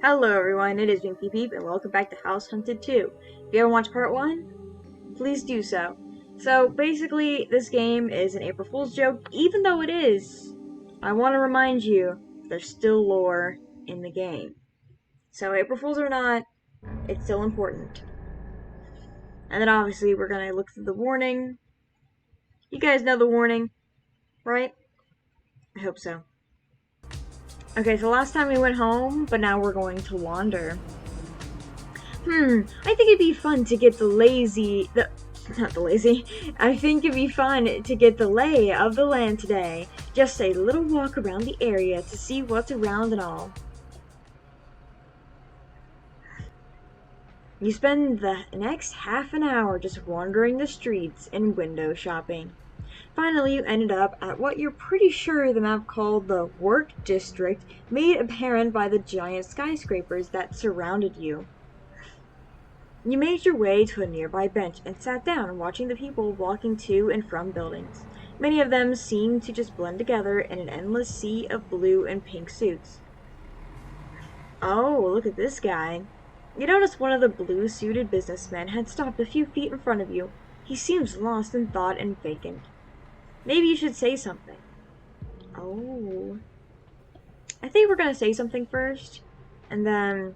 Hello everyone, it is Pinky Peep and welcome back to House Hunted 2. If you haven't watched part 1, please do so. So basically, this game is an April Fool's joke. Even though it is, I want to remind you, there's still lore in the game. So April Fools or not, it's still important. And then obviously we're going to look through the warning. You guys know the warning, right? I hope so. Okay, so last time we went home, but now we're going to wander. I think it'd be fun to get I think it'd be fun to get the lay of the land today. Just a little walk around the area to see what's around and all. You spend the next half an hour just wandering the streets and window shopping. Finally, you ended up at what you're pretty sure the map called the Work District, made apparent by the giant skyscrapers that surrounded you. You made your way to a nearby bench and sat down, watching the people walking to and from buildings. Many of them seemed to just blend together in an endless sea of blue and pink suits. Oh, look at this guy. You noticed one of the blue-suited businessmen had stopped a few feet in front of you. He seems lost in thought and vacant. Maybe you should say something. Oh. I think we're gonna say something first, and then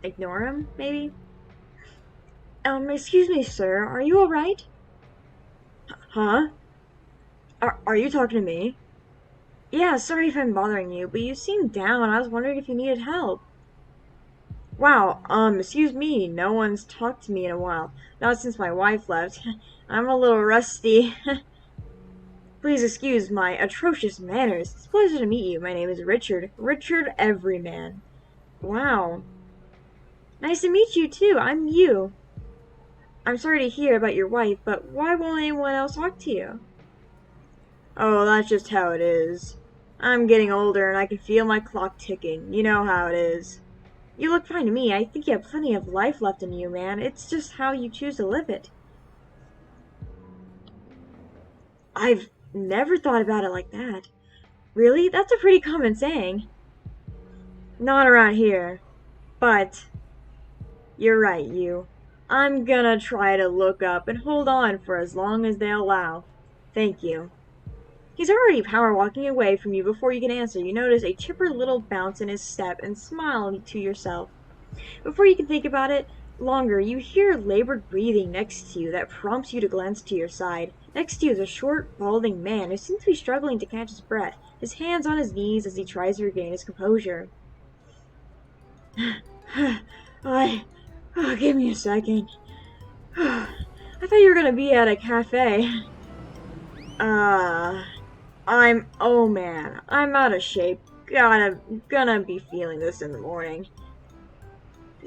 ignore him, maybe? Excuse me, sir, are you alright? Huh? Are you talking to me? Yeah, sorry if I'm bothering you, but you seem down. I was wondering if you needed help. Wow, excuse me, no one's talked to me in a while. Not since my wife left. I'm a little rusty. Please excuse my atrocious manners. It's a pleasure to meet you. My name is Richard. Richard Everyman. Wow. Nice to meet you, too. I'm you. I'm sorry to hear about your wife, but why won't anyone else talk to you? Oh, that's just how it is. I'm getting older and I can feel my clock ticking. You know how it is. You look fine to me. I think you have plenty of life left in you, man. It's just how you choose to live it. I've never thought about it like that. Really? That's a pretty common saying. Not around here. But you're right, you. I'm gonna try to look up and hold on for as long as they'll allow. Thank you. He's already power walking away from you before you can answer. You notice a chipper little bounce in his step and smile to yourself. Before you can think about it longer, you hear labored breathing next to you that prompts you to glance to your side. Next to you is a short, balding man who seems to be struggling to catch his breath, his hands on his knees as he tries to regain his composure. Give me a second. I thought you were gonna be at a cafe. Oh man, I'm out of shape. Gonna be feeling this in the morning.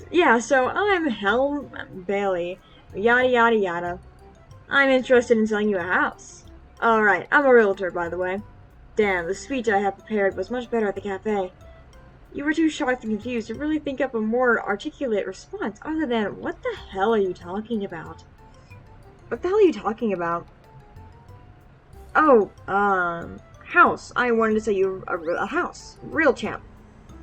Yeah, so I'm Helm Bailey, yada yada yada. I'm interested in selling you a house. Alright, I'm a realtor, by the way. Damn, the speech I had prepared was much better at the cafe. You were too shocked and confused to really think up a more articulate response other than, what the hell are you talking about? What the hell are you talking about? Oh, house. I wanted to sell you a house. Real champ.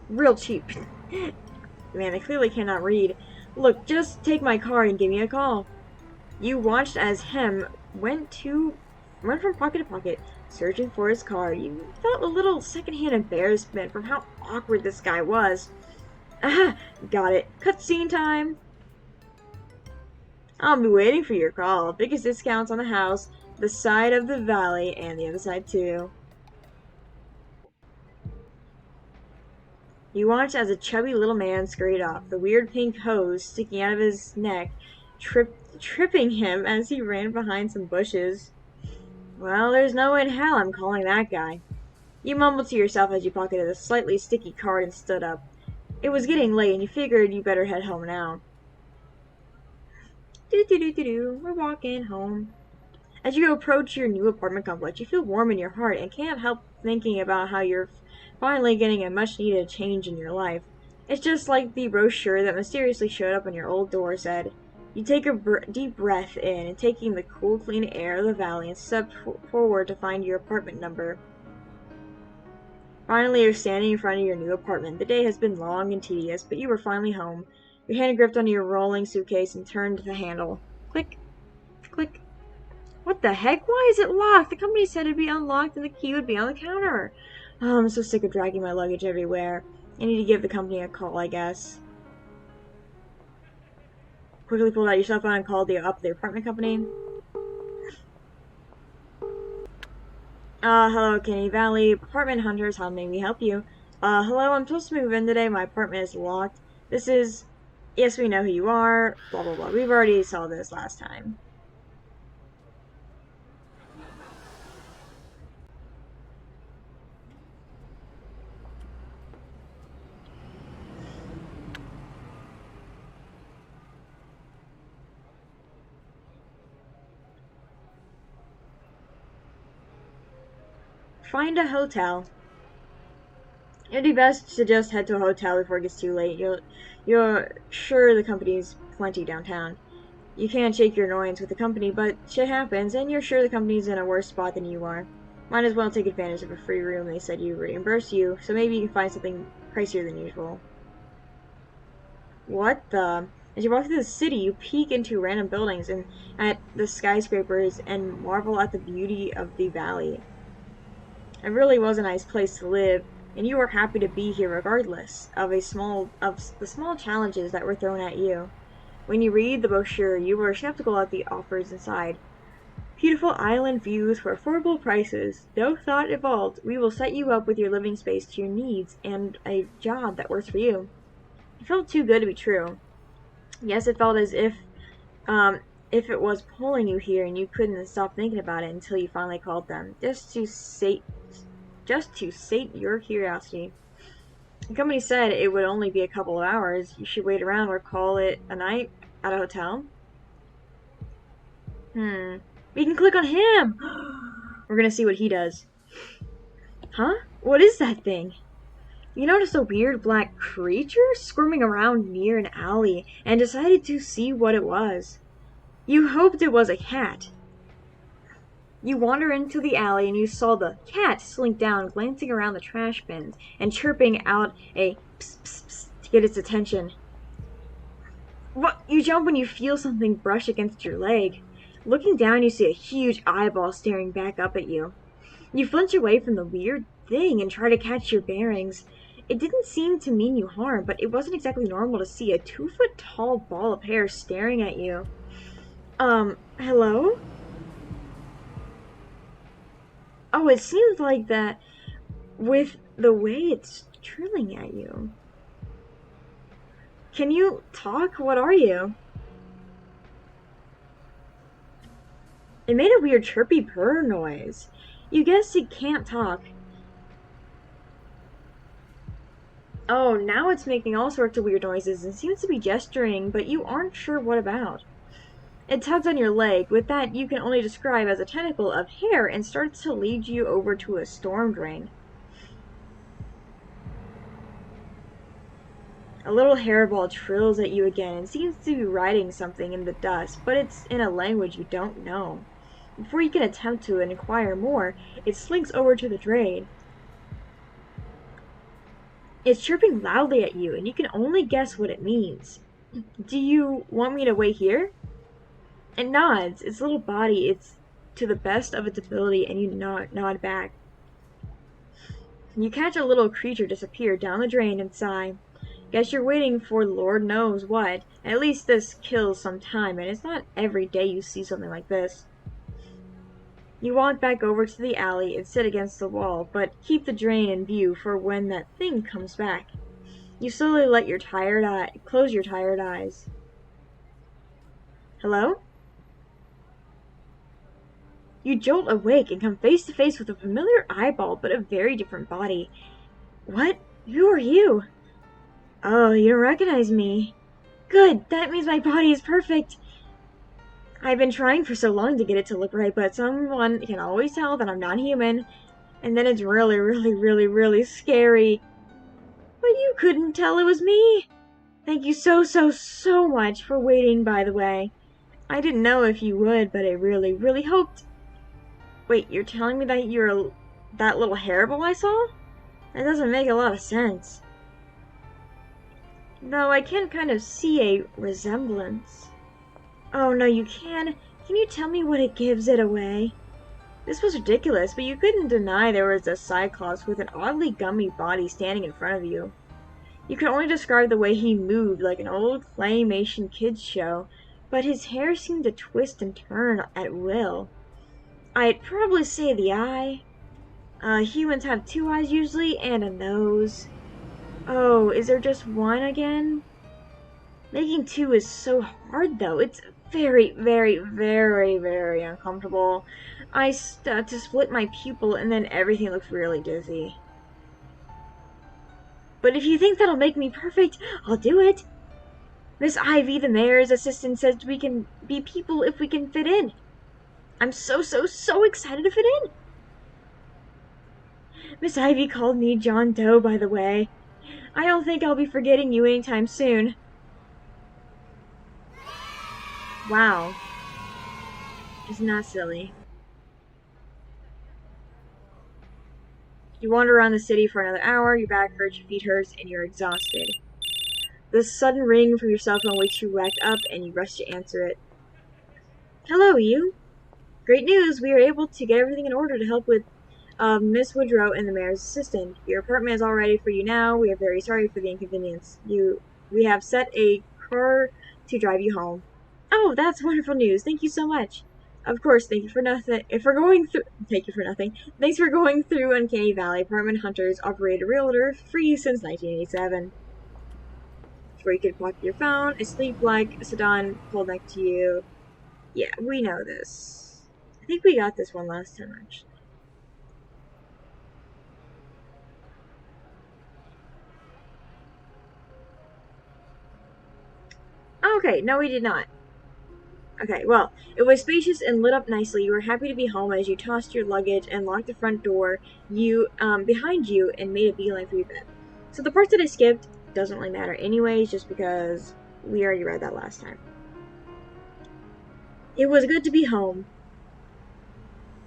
Real cheap. Man, they clearly cannot read. Look, just take my card and give me a call. You watched as Hem went from pocket to pocket, searching for his card. You felt a little secondhand embarrassment from how awkward this guy was. Aha! Got it. Cutscene time! I'll be waiting for your call. Biggest discounts on the house, the side of the valley, and the other side too. You watched as a chubby little man scurried off, the weird pink hose sticking out of his neck, tripping him as he ran behind some bushes. Well, there's no way in hell I'm calling that guy. You mumbled to yourself as you pocketed a slightly sticky card and stood up. It was getting late and you figured you better head home now. We're walking home. As you approach your new apartment complex, you feel warm in your heart and can't help thinking about how you're finally getting a much-needed change in your life. It's just like the brochure that mysteriously showed up on your old door said. You take a deep breath in and taking the cool, clean air of the valley and step forward to find your apartment number. Finally, you're standing in front of your new apartment. The day has been long and tedious, but you are finally home. Your hand gripped onto your rolling suitcase and turned the handle. Click, click. What the heck? Why is it locked? The company said it'd be unlocked and the key would be on the counter. Oh, I'm so sick of dragging my luggage everywhere. I need to give the company a call, I guess. Quickly pulled out your cell phone and called up the apartment company. Hello, Kenny Valley. Apartment Hunters, how may we help you? Hello, I'm supposed to move in today. My apartment is locked. This is... Yes, we know who you are. Blah, blah, blah. We've already saw this last time. Find a hotel. It'd be best to just head to a hotel before it gets too late. You're sure the company's plenty downtown. You can't shake your annoyance with the company, but shit happens, and you're sure the company's in a worse spot than you are. Might as well take advantage of a free room they said you reimburse you, so maybe you can find something pricier than usual. What the? As you walk through the city, you peek into random buildings and at the skyscrapers and marvel at the beauty of the valley. It really was a nice place to live, and you were happy to be here regardless of the small challenges that were thrown at you. When you read the brochure, you were skeptical at the offers inside. Beautiful island views for affordable prices. No thought involved. We will set you up with your living space to your needs and a job that works for you. It felt too good to be true. Yes, it felt as if it was pulling you here and you couldn't stop thinking about it until you finally called them, just to sate your curiosity. The company said it would only be a couple of hours. You should wait around or call it a night at a hotel. We can click on him! We're gonna see what he does. Huh? What is that thing? You noticed a weird black creature squirming around near an alley and decided to see what it was. You hoped it was a cat. You wander into the alley and you saw the cat slink down, glancing around the trash bins and chirping out a psst, psst, psst to get its attention. What? You jump when you feel something brush against your leg. Looking down, you see a huge eyeball staring back up at you. You flinch away from the weird thing and try to catch your bearings. It didn't seem to mean you harm, but it wasn't exactly normal to see a 2-foot-tall ball of hair staring at you. Hello? Oh, it seems like that with the way it's drilling at you. Can you talk? What are you? It made a weird chirpy purr noise. You guess it can't talk. Oh, now it's making all sorts of weird noises and seems to be gesturing, but you aren't sure what about. It tugs on your leg. With that, you can only describe as a tentacle of hair and starts to lead you over to a storm drain. A little hairball trills at you again and seems to be writing something in the dust, but it's in a language you don't know. Before you can attempt to inquire more, it slinks over to the drain. It's chirping loudly at you, and you can only guess what it means. Do you want me to wait here? It nods. Its little body, it's to the best of its ability, and you nod back. You catch a little creature disappear down the drain and sigh. Guess you're waiting for Lord knows what. At least this kills some time, and it's not every day you see something like this. You walk back over to the alley and sit against the wall, but keep the drain in view for when that thing comes back. You slowly let close your tired eyes. Hello? You jolt awake and come face to face with a familiar eyeball, but a very different body. What? Who are you? Oh, you don't recognize me. Good, that means my body is perfect. I've been trying for so long to get it to look right, but someone can always tell that I'm not human. And then it's really, really, really, really scary. But you couldn't tell it was me. Thank you so, so, so much for waiting, by the way. I didn't know if you would, but I really, really hoped. Wait, you're telling me that you're that little hairball I saw? That doesn't make a lot of sense. Though I can kind of see a resemblance. Oh no, you can. Can you tell me what it gives it away? This was ridiculous, but you couldn't deny there was a Cyclops with an oddly gummy body standing in front of you. You could only describe the way he moved like an old claymation kids show, but his hair seemed to twist and turn at will. I'd probably say the eye. Humans have 2 eyes usually, and a nose. Oh, is there just one again? Making 2 is so hard though. It's very, very, very, very uncomfortable. I start to split my pupil and then everything looks really dizzy. But if you think that'll make me perfect, I'll do it. Miss Ivy, the mayor's assistant, says we can be people if we can fit in. I'm so excited to fit in. Miss Ivy called me John Doe, by the way. I don't think I'll be forgetting you anytime soon. Wow. Isn't that silly? You wander around the city for another hour, your back hurts, your feet hurt, and you're exhausted. The sudden ring from your cell phone wakes you back up, and you rush to answer it. Hello, you. Great news, we are able to get everything in order to help with Miss Woodrow and the mayor's assistant. Your apartment is all ready for you now. We are very sorry for the inconvenience. We have set a car to drive you home. Oh, that's wonderful news. Thank you so much. Of course, thank you for nothing. Thank you for nothing. Thanks for going through Uncanny Valley. Apartment Hunters operate a realtor free since 1987. Where you could plug your phone, a sleep-like sedan pulled next to you. Yeah, we know this. I think we got this one last time, actually. Okay, no we did not. Okay, well, it was spacious and lit up nicely. You were happy to be home as you tossed your luggage and locked the front door behind you and made a beeline for your bed. So the part that I skipped doesn't really matter anyways, just because we already read that last time. It was good to be home.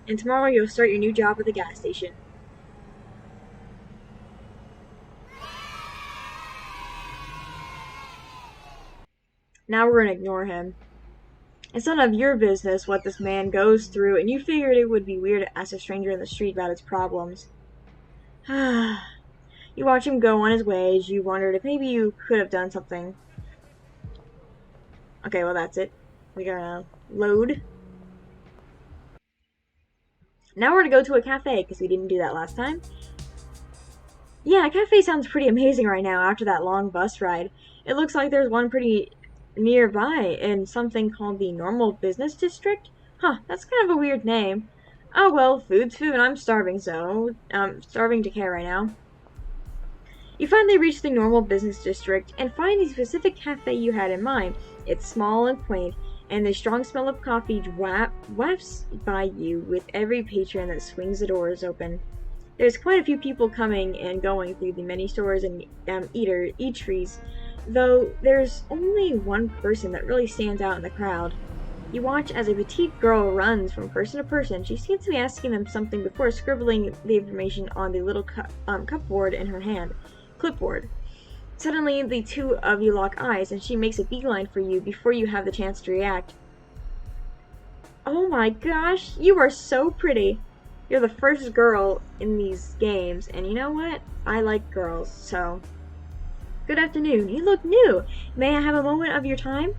And tomorrow you'll start your new job at the gas station. Now we're gonna ignore him. It's none of your business what this man goes through, and you figured it would be weird to ask a stranger in the street about his problems. You watch him go on his way as you wondered if maybe you could have done something. Okay, well that's it. We gotta load. Now we're gonna go to a cafe, because we didn't do that last time. Yeah, a cafe sounds pretty amazing right now after that long bus ride. It looks like there's one pretty nearby in something called the Normal Business District. Huh, that's kind of a weird name. Oh well, food's food, I'm starving, so I'm starving to care right now. You finally reach the Normal Business District and find the specific cafe you had in mind. It's small and quaint, and the strong smell of coffee wafts by you with every patron that swings the doors open. There's quite a few people coming and going through the many stores and eateries, though there's only one person that really stands out in the crowd. You watch as a petite girl runs from person to person. She seems to be asking them something before scribbling the information on the little cupboard in her hand. Clipboard. Suddenly, the two of you lock eyes, and she makes a beeline for you before you have the chance to react. Oh my gosh, you are so pretty. You're the first girl in these games, and you know what? I like girls, so... Good afternoon. You look new. May I have a moment of your time?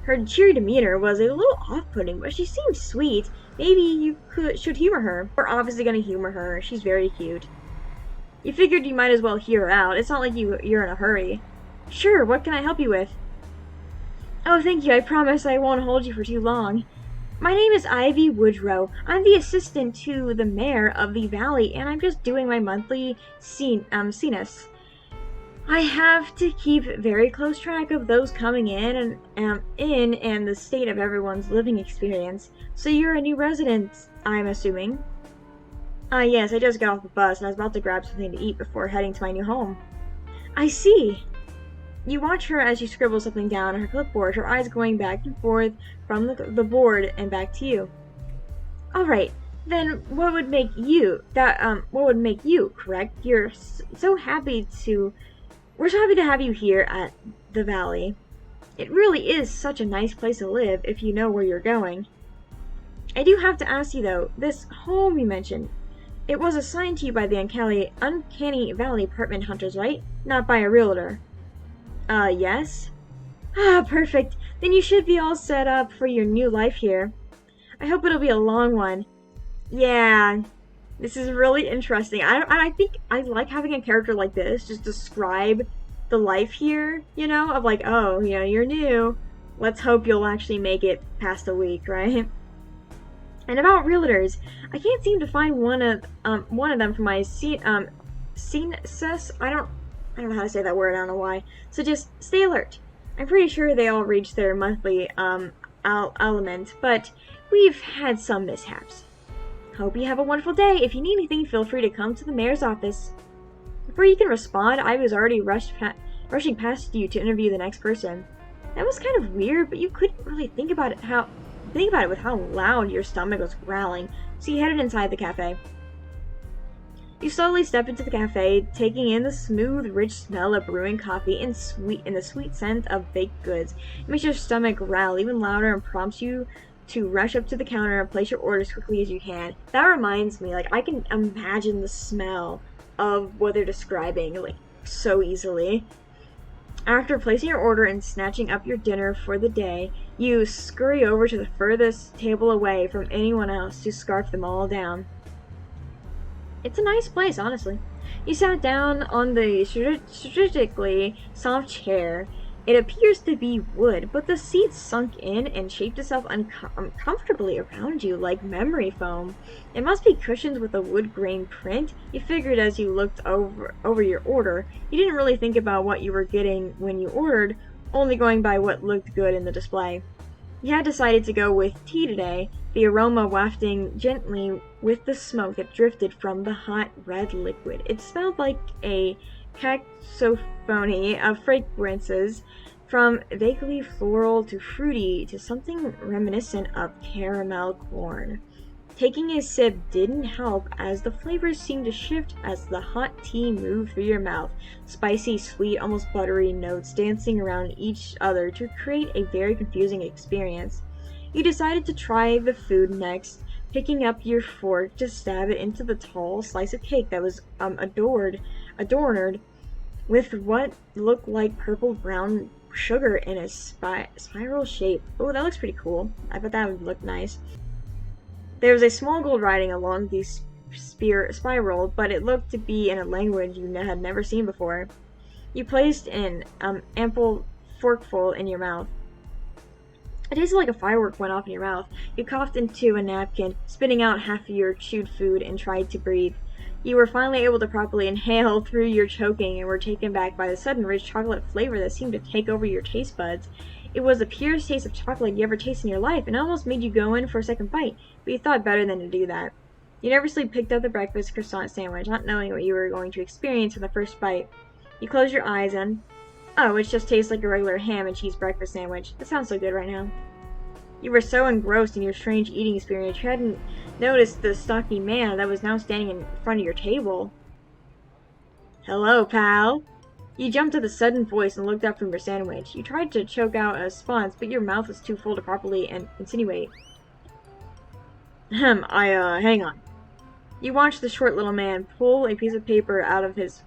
Her cheery demeanor was a little off-putting, but she seemed sweet. Maybe you should humor her. We're obviously gonna humor her. She's very cute. You figured you might as well hear her out. It's not like you're in a hurry. Sure, what can I help you with? Oh, thank you. I promise I won't hold you for too long. My name is Ivy Woodrow. I'm the assistant to the mayor of the valley, and I'm just doing my monthly census. I have to keep very close track of those coming in and the state of everyone's living experience. So you're a new resident, I'm assuming? Yes, I just got off the bus and I was about to grab something to eat before heading to my new home. I see. You watch her as she scribbles something down on her clipboard, her eyes going back and forth from the board and back to you. Alright, Then what would make you correct? So happy to we're so happy to have you here at the Valley. It really is such a nice place to live if you know where you're going. I do have to ask you though, this home you mentioned, it was assigned to you by the Uncanny Valley apartment hunters, right? Not by a realtor. Yes? Ah, perfect. Then you should be all set up for your new life here. I hope it'll be a long one. Yeah, this is really interesting. I think I like having a character like this just describe the life here, of like, oh, you're new. Let's hope you'll actually make it past a week, right? And about realtors, I can't seem to find one of them for my census. I don't know how to say that word. I don't know why. So just stay alert. I'm pretty sure they all reach their monthly element, but we've had some mishaps. Hope you have a wonderful day. If you need anything, feel free to come to the mayor's office. Before you can respond, I was already rushing past you to interview the next person. That was kind of weird, but you couldn't really think about it with how loud your stomach was growling, so you headed inside the cafe. You slowly step into the cafe, taking in the smooth, rich smell of brewing coffee and the sweet scent of baked goods. It makes your stomach growl even louder and prompts you to rush up to the counter and place your order as quickly as you can. That reminds me, I can imagine the smell of what they're describing, so easily. After placing your order and snatching up your dinner for the day, you scurry over to the furthest table away from anyone else to scarf them all down. It's a nice place, honestly. You sat down on the strategically soft chair. It appears to be wood, but the seat sunk in and shaped itself uncomfortably around you like memory foam. It must be cushioned with a wood grain print, you figured as you looked over your order. You didn't really think about what you were getting when you ordered, only going by what looked good in the display. You had decided to go with tea today, the aroma wafting gently with the smoke that drifted from the hot red liquid. It smelled like a cacophony of fragrances, from vaguely floral to fruity to something reminiscent of caramel corn. Taking a sip didn't help, as the flavors seemed to shift as the hot tea moved through your mouth, spicy, sweet, almost buttery notes dancing around each other to create a very confusing experience. You decided to try the food next, picking up your fork to stab it into the tall slice of cake that was adorned with what looked like purple-brown sugar in a spiral shape. Oh, that looks pretty cool. I bet that would look nice. There was a small gold writing along the spiral, but it looked to be in a language you had never seen before. You placed an ample forkful in your mouth. It tasted like a firework went off in your mouth. You coughed into a napkin, spitting out half of your chewed food, and tried to breathe. You were finally able to properly inhale through your choking and were taken back by the sudden rich chocolate flavor that seemed to take over your taste buds. It was the purest taste of chocolate you ever tasted in your life, and almost made you go in for a second bite, but you thought better than to do that. You nervously picked up the breakfast croissant sandwich, not knowing what you were going to experience in the first bite. You closed your eyes and, oh, it just tastes like a regular ham and cheese breakfast sandwich. It sounds so good right now. You were so engrossed in your strange eating experience, you hadn't noticed the stocky man that was now standing in front of your table. Hello, pal. You jumped at the sudden voice and looked up from your sandwich. You tried to choke out a response, but your mouth was too full to properly insinuate. Hang on. You watched the short little man pull a piece of paper out of his,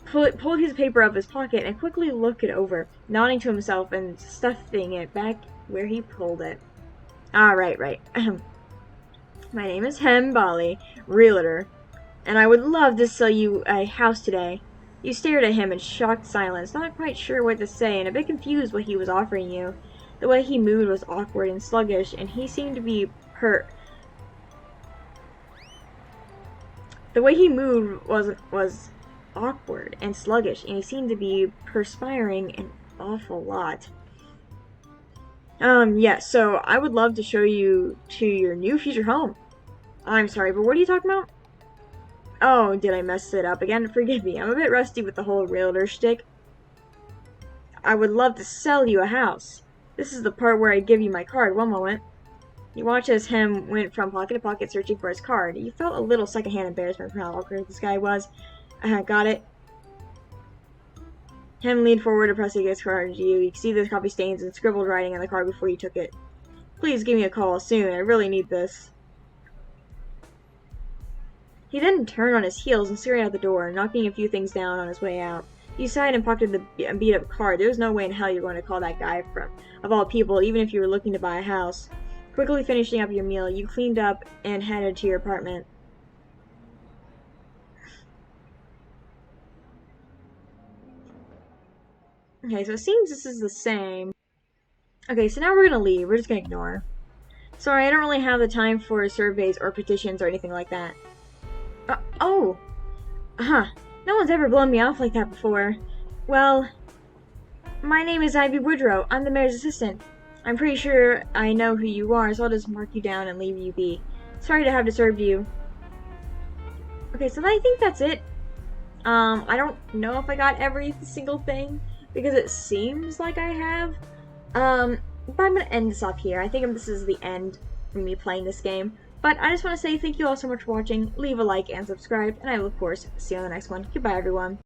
pull a piece of paper out of his pocket and quickly look it over, nodding to himself and stuffing it back where he pulled it. Right. My name is Bali, realtor, and I would love to sell you a house today. You stared at him in shocked silence, not quite sure what to say and a bit confused what he was offering you. The way he moved was awkward and sluggish, and he seemed to be The way he moved was awkward and sluggish, and he seemed to be perspiring an awful lot. So I would love to show you to your new future home. I'm sorry, but what are you talking about? Oh, did I mess it up again? Forgive me, I'm a bit rusty with the whole realtor shtick. I would love to sell you a house. This is the part where I give you my card. One moment. You watch as Hem went from pocket to pocket searching for his card. You felt a little secondhand embarrassment for how awkward this guy was. Got it. Hem leaned forward and pressed his card to you. You could see the coffee stains and scribbled writing on the card before you took it. Please give me a call soon. I really need this. He then turned on his heels and scurried out the door, knocking a few things down on his way out. You sighed and pocketed the beat-up card. There was no way in hell you're going to call that guy from, of all people, even if you were looking to buy a house. Quickly finishing up your meal, you cleaned up and headed to your apartment. Okay, so it seems this is the same. Okay, so now we're gonna leave. We're just gonna ignore. Sorry, I don't really have the time for surveys or petitions or anything like that. Oh! Huh. No one's ever blown me off like that before. Well, my name is Ivy Woodrow. I'm the mayor's assistant. I'm pretty sure I know who you are, so I'll just mark you down and leave you be. Sorry to have disturbed you. Okay, so I think that's it. I don't know if I got every single thing, because it seems like I have. But I'm gonna end this off here. I think this is the end of me playing this game. But I just want to say thank you all so much for watching. Leave a like and subscribe, and I will, of course, see you on the next one. Goodbye, everyone.